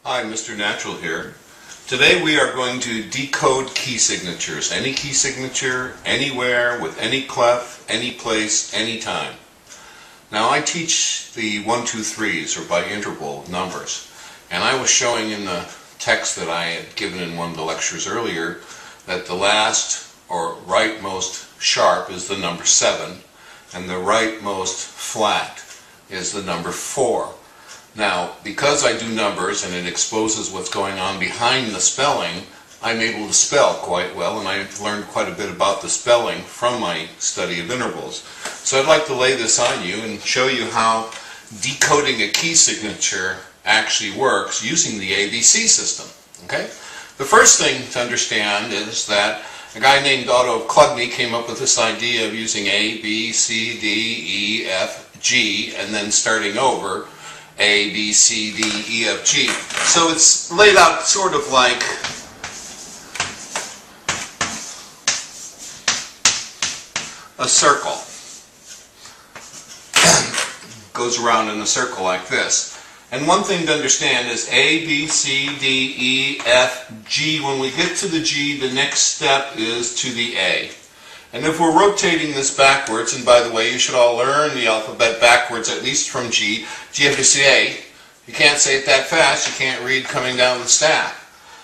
Hi, Mr. Natural here. Today we are going to decode key signatures. Any key signature, anywhere, with any clef, any place, anytime. Now I teach the 1, 2, 3s, or by interval numbers. And I was showing in the text that I had given in one of the lectures earlier that the last or rightmost sharp is the number 7, and the rightmost flat is the number 4. Now, because I do numbers and it exposes what's going on behind the spelling, I'm able to spell quite well, and I've learned quite a bit about the spelling from my study of intervals. So I'd like to lay this on you and show you how decoding a key signature actually works using the ABC system. Okay? The first thing to understand is that a guy named Otto Klugny came up with this idea of using A, B, C, D, E, F, G, and then starting over A, B, C, D, E, F, G. So it's laid out sort of like a circle. Goes around in a circle like this. And one thing to understand is A, B, C, D, E, F, G. When we get to the G, the next step is to the A. And if we're rotating this backwards, and by the way, you should all learn the alphabet backwards, at least from G. G, F, G, C, A. You can't say it that fast, you can't read coming down the stack.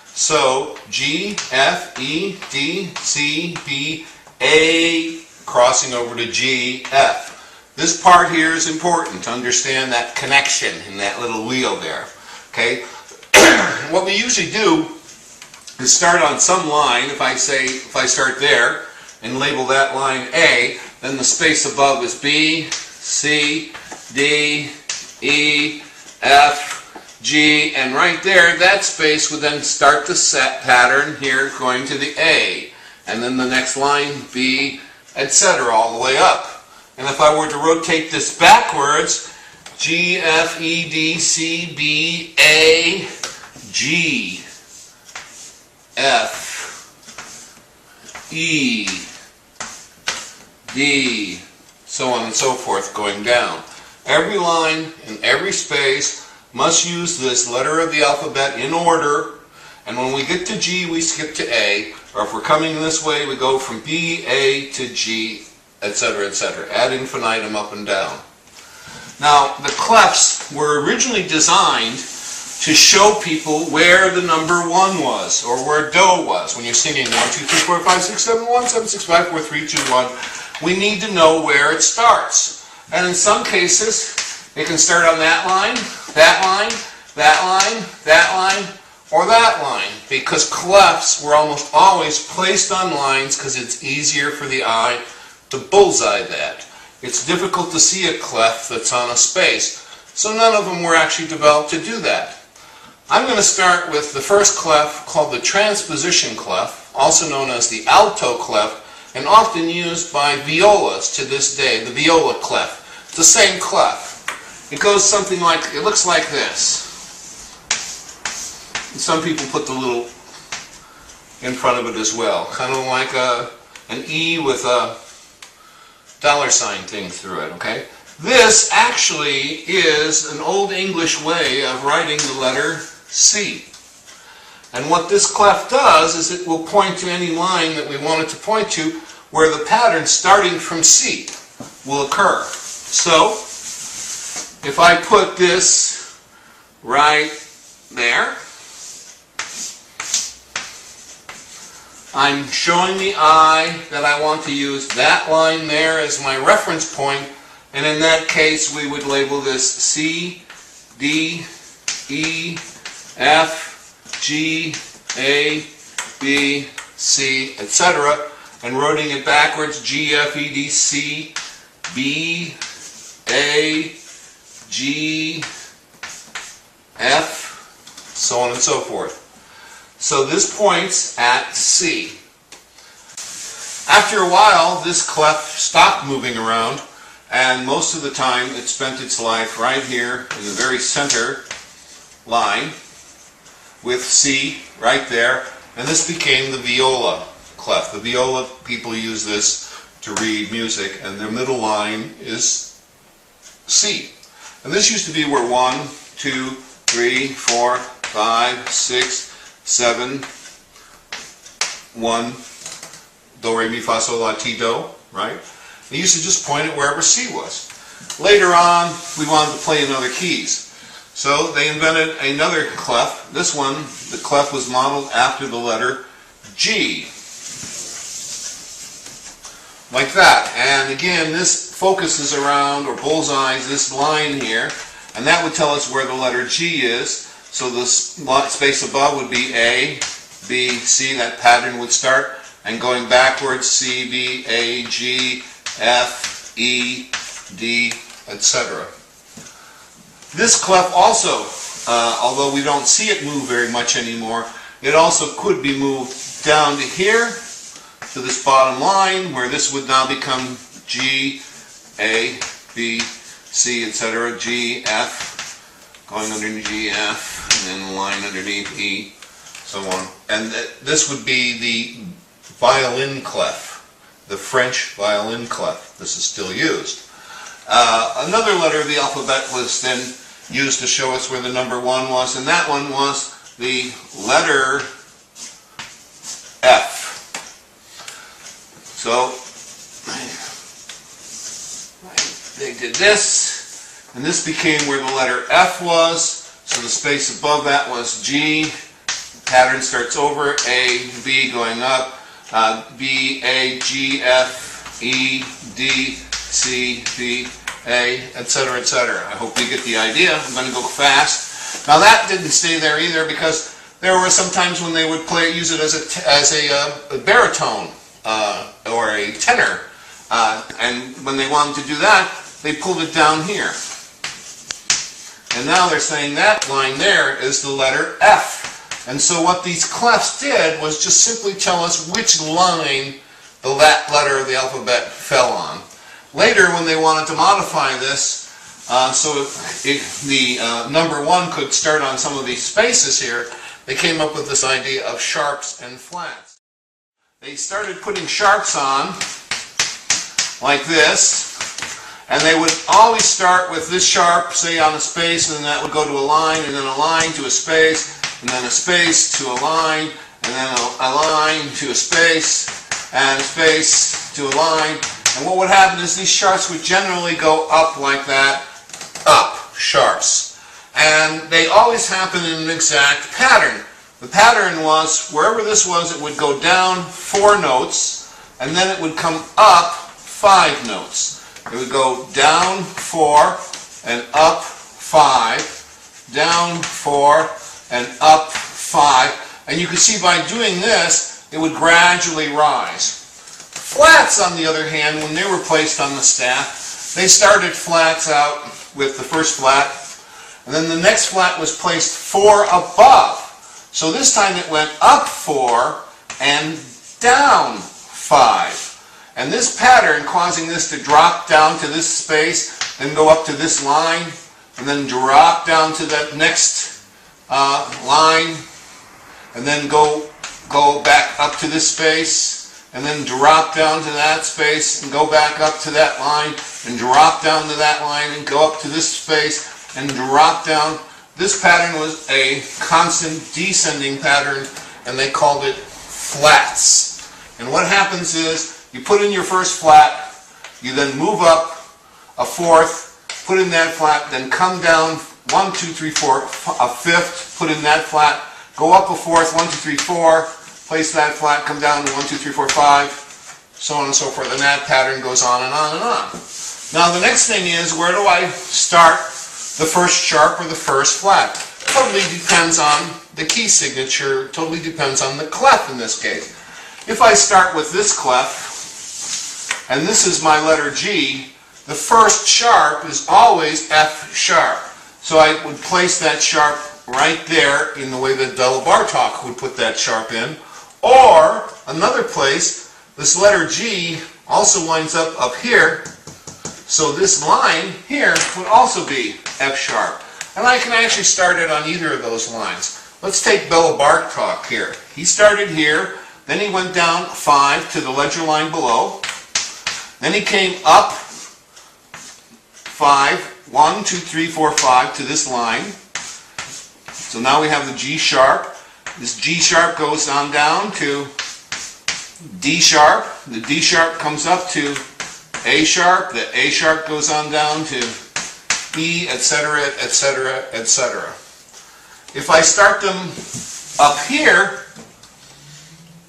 So, G, F, E, D, C, B, A, crossing over to G, F. This part here is important to understand that connection in that little wheel there. Okay? What we usually do is start on some line. If I start there, and label that line A, then the space above is B, C, D, E, F, G, and right there, that space would then start the set pattern here going to the A, and then the next line B, etc., all the way up. And if I were to rotate this backwards, G, F, E, D, C, B, A, G, F, E, D, so on and so forth, going down. Every line and every space must use this letter of the alphabet in order, and when we get to G, we skip to A, or if we're coming this way, we go from B, A to G, etc., etc., ad infinitum, up and down. Now, the clefs were originally designed to show people where the number 1 was, or where do was. When you're singing 1, 2, 3, 4, 5, 6, 7, 1, 7, 6, 5, 4, 3, 2, 1, we need to know where it starts. And in some cases, it can start on that line, that line, that line, that line, or that line, because clefs were almost always placed on lines because it's easier for the eye to bullseye that. It's difficult to see a clef that's on a space, so none of them were actually developed to do that. I'm going to start with the first clef called the Transposition Clef, also known as the alto clef, and often used by violas to this day, the viola clef. It's the same clef. It goes something like, it looks like this. And some people put the little in front of it as well, kind of like an E with a $ thing through it, okay? This actually is an Old English way of writing the letter C. And what this clef does is it will point to any line that we want it to point to where the pattern starting from C will occur. So, if I put this right there, I'm showing the eye that I want to use that line there as my reference point, and in that case we would label this C, D, E, F, G, A, B, C, etc., and rotating it backwards, G, F, E, D, C, B, A, G, F, so on and so forth. So this points at C. After a while, this clef stopped moving around, and most of the time it spent its life right here in the very center line with C right there, and this became the viola clef. The viola people use this to read music, and their middle line is C. And this used to be where 1, 2, 3, 4, 5, 6, 7, 1, do, re, mi, fa, sol, la, ti, do, right? They used to just point it wherever C was. Later on, we wanted to play in other keys. So they invented another clef. This one, the clef was modeled after the letter G. Like that. And again, this focuses around, or bullseyes, this line here. And that would tell us where the letter G is. So the space above would be A, B, C. That pattern would start. And going backwards, C, B, A, G, F, E, D, etc. This clef also, although we don't see it move very much anymore, it also could be moved down to here, to this bottom line, where this would now become G, A, B, C, etc. G, F, going underneath G, F, and then a line underneath E, so on. And this would be the violin clef, the French violin clef. This is still used. Another letter of the alphabet was then used to show us where the number 1 was, and that one was the letter F. So they did this, and this became where the letter F was, so the space above that was G. Pattern starts over, A, B going up, B, A, G, F, E, D, C, D, A, etc., etc. I hope you get the idea. I'm going to go fast. Now that didn't stay there either, because there were some times when they would use it as a baritone or a tenor, and when they wanted to do that, they pulled it down here. And now they're saying that line there is the letter F. And so what these clefs did was just simply tell us which line that letter of the alphabet fell on. Later, when they wanted to modify this, so the number 1 could start on some of these spaces here, they came up with this idea of sharps and flats. They started putting sharps on, like this, and they would always start with this sharp, say on a space, and then that would go to a line, and then a line to a space, and then a space to a line, and then a line to a space, and a space to a line. And what would happen is these sharps would generally go up like that, up, sharps. And they always happen in an exact pattern. The pattern was, wherever this was, it would go down 4 notes, and then it would come up 5 notes. It would go down 4 and up 5, down 4 and up 5. And you can see by doing this, it would gradually rise. Flats, on the other hand, when they were placed on the staff, they started flats out with the first flat, and then the next flat was placed 4 above. So this time it went up 4 and down 5. And this pattern, causing this to drop down to this space, then go up to this line, and then drop down to that next line, and then go back up to this space, and then drop down to that space, and go back up to that line, and drop down to that line, and go up to this space, and drop down. This pattern was a constant descending pattern, and they called it flats. And what happens is, you put in your first flat, you then move up a 4th, put in that flat, then come down 1, 2, 3, 4, a 5th, put in that flat, go up a 4th, 1, 2, 3, 4, place that flat, come down to 1, 2, 3, 4, 5, so on and so forth, and that pattern goes on and on and on. Now the next thing is, where do I start the first sharp or the first flat? Totally depends on the key signature, totally depends on the clef in this case. If I start with this clef, and this is my letter G, the first sharp is always F sharp. So I would place that sharp right there in the way that Bela Bartok would put that sharp in. Or, another place, this letter G also lines up here, so this line here would also be F sharp. And I can actually start it on either of those lines. Let's take Bela Bartok here. He started here, then he went down 5 to the ledger line below. Then he came up 5, 1, 2, 3, 4, 5 to this line. So now we have the G sharp. This G sharp goes on down to D sharp. The D sharp comes up to A sharp. The A sharp goes on down to E, etc., etc., etc. If I start them up here,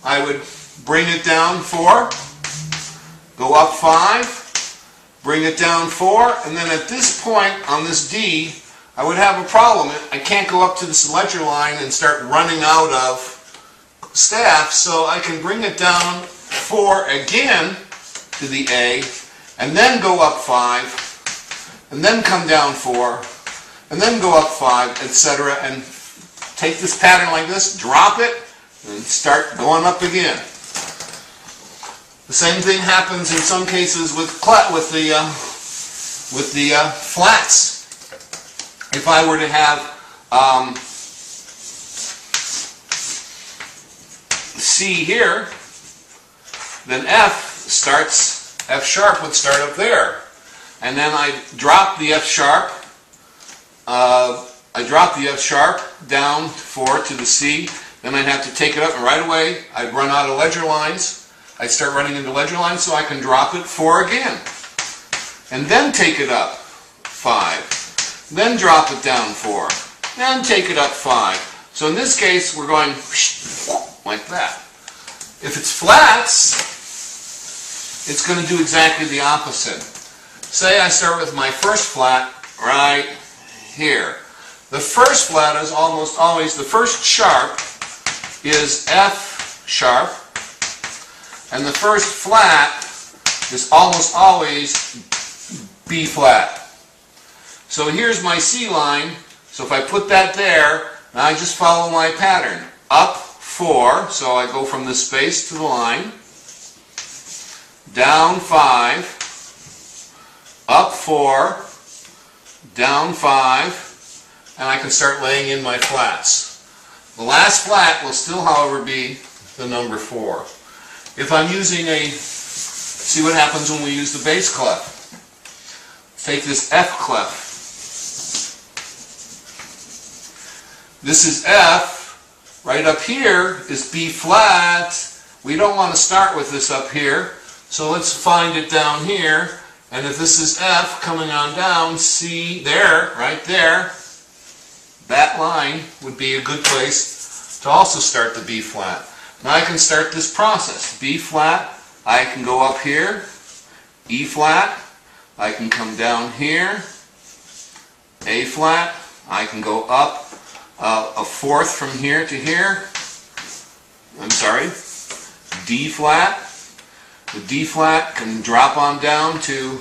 I would bring it down 4, go up 5, bring it down 4, and then at this point on this D, I would have a problem. I can't go up to this ledger line and start running out of staff, so I can bring it down 4 again to the A, and then go up 5, and then come down 4, and then go up 5, etc., and take this pattern like this, drop it, and start going up again. The same thing happens in some cases with the flats. If I were to have C here, then F sharp would start up there, and then I drop the F sharp. I drop the F sharp down 4 to the C. Then I'd have to take it up, and right away I'd run out of ledger lines. I'd start running into ledger lines, so I can drop it 4 again, and then take it up 5. Then drop it down 4, then take it up 5. So in this case, we're going like that. If it's flats, it's going to do exactly the opposite. Say I start with my first flat right here. The first flat is almost always, the first sharp is F sharp, and the first flat is almost always B flat. So here's my C line, so if I put that there, now I just follow my pattern. Up 4, so I go from this space to the line, down 5, up 4, down 5, and I can start laying in my flats. The last flat will still, however, be the number 4. If I'm using see what happens when we use the bass clef. Take this F clef. This is F. Right up here is B flat. We don't want to start with this up here, so let's find it down here. And if this is F coming on down, C there, right there, that line would be a good place to also start the B flat. Now I can start this process. B flat, I can go up here. E flat, I can come down here. A flat, I can go up a fourth from here to here. I'm sorry. D flat. The D flat can drop on down to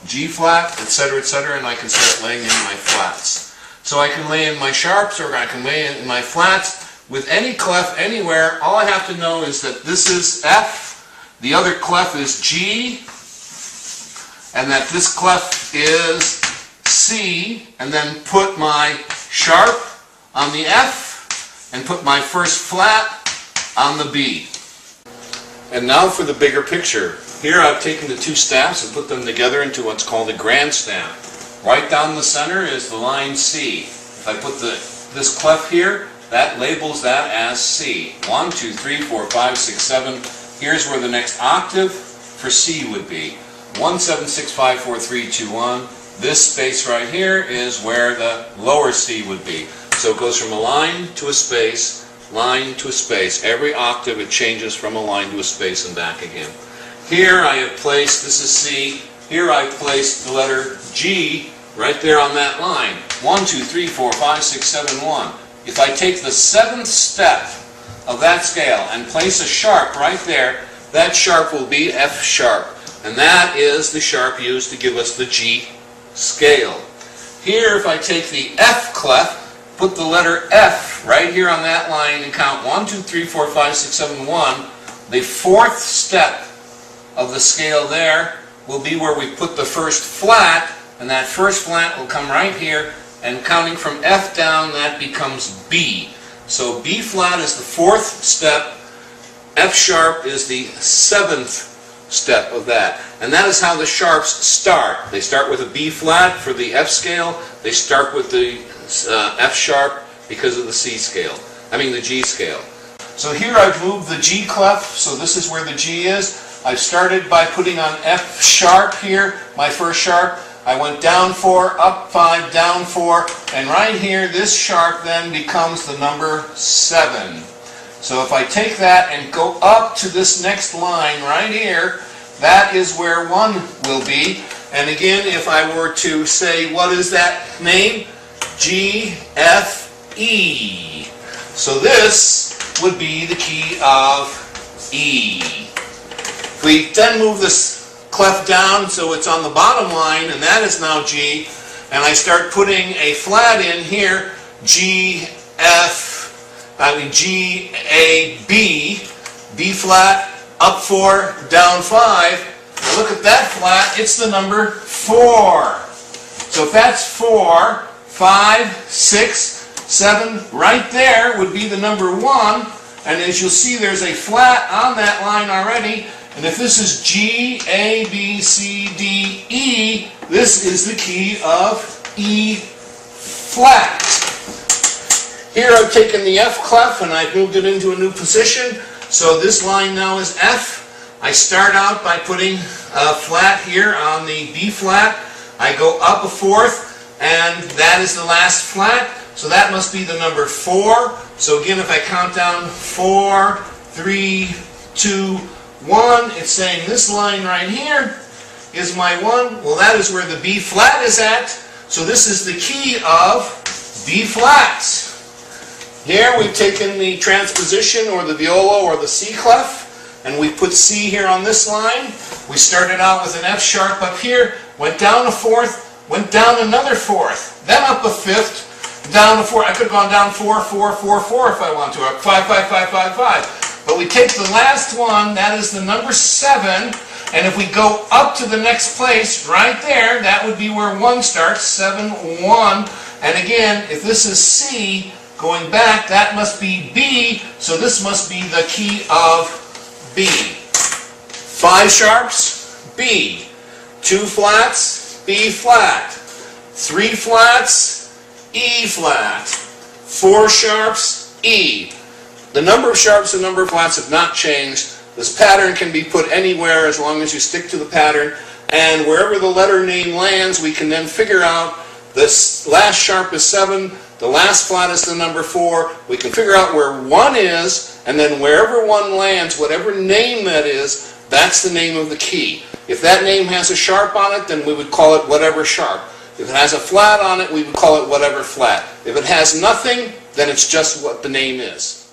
G flat, etc., etc., and I can start laying in my flats. So I can lay in my sharps, or I can lay in my flats with any clef anywhere. All I have to know is that this is F, the other clef is G, and that this clef is C, and then put my sharp on the F, and put my first flat on the B. And now for the bigger picture. Here I've taken the two staffs and put them together into what's called a grand staff. Right down the center is the line C. If I put this clef here, that labels that as C. 1, 2, 3, 4, 5, 6, 7. Here's where the next octave for C would be. 1, 7, 6, 5, 4, 3, 2, 1. This space right here is where the lower C would be. So it goes from a line to a space, line to a space. Every octave it changes from a line to a space and back again. Here I have placed, this is C, here I've placed the letter G right there on that line. 1, 2, 3, 4, 5, 6, 7, 1. If I take the 7th step of that scale and place a sharp right there, that sharp will be F sharp. And that is the sharp used to give us the G scale. Here if I take the F clef, put the letter F right here on that line and count 1, 2, 3, 4, 5, 6, 7, 1. The 4th step of the scale there will be where we put the first flat, and that first flat will come right here, and counting from F down, that becomes B. So B flat is the 4th step, F sharp is the 7th step of that. And that is how the sharps start. They start with a B flat for the F scale, they start with the F sharp because of the C scale. I mean the G scale. So here I've moved the G clef, so this is where the G is. I've started by putting on F sharp here, my first sharp. I went down 4, up 5, down 4, and right here this sharp then becomes the number 7. So if I take that and go up to this next line right here, that is where 1 will be. And again, if I were to say, what is that name? G, F, E. So this would be the key of E. We then move this clef down so it's on the bottom line, and that is now G, and I start putting a flat in here, G, A, B, B flat, up 4, down 5. Look at that flat, it's the number 4. So if that's 4, 5, 6, 7, right there would be the number 1, and as you'll see there's a flat on that line already. And if this is G, A, B, C, D, E, this is the key of E flat. Here I've taken the F clef and I've moved it into a new position. So this line now is F. I start out by putting a flat here on the B flat. I go up a 4th, and that is the last flat. So that must be the number 4. So again, if I count down 4, 3, 2, 1, it's saying this line right here is my 1. Well, that is where the B flat is at. So this is the key of B flat. Here we've taken the transposition or the viola or the C clef, and we put C here on this line. We started out with an F sharp up here, went down a 4th, went down another 4th, then up a 5th, down a 4th. I could have gone down 4, 4, 4, 4 if I want to, or 5, 5, 5, 5, 5. But we take the last one, that is the number 7, and if we go up to the next place, right there, that would be where 1 starts, 7, 1. And again, if this is C, going back, that must be B, so this must be the key of B. 5 sharps, B. 2 flats, B flat. 3 flats, E flat. 4 sharps, E. The number of sharps and number of flats have not changed. This pattern can be put anywhere as long as you stick to the pattern. And wherever the letter name lands, we can then figure out this last sharp is 7, the last flat is the number 4. We can figure out where 1 is, and then wherever 1 lands, whatever name that is, that's the name of the key. If that name has a sharp on it, then we would call it whatever sharp. If it has a flat on it, we would call it whatever flat. If it has nothing, then it's just what the name is.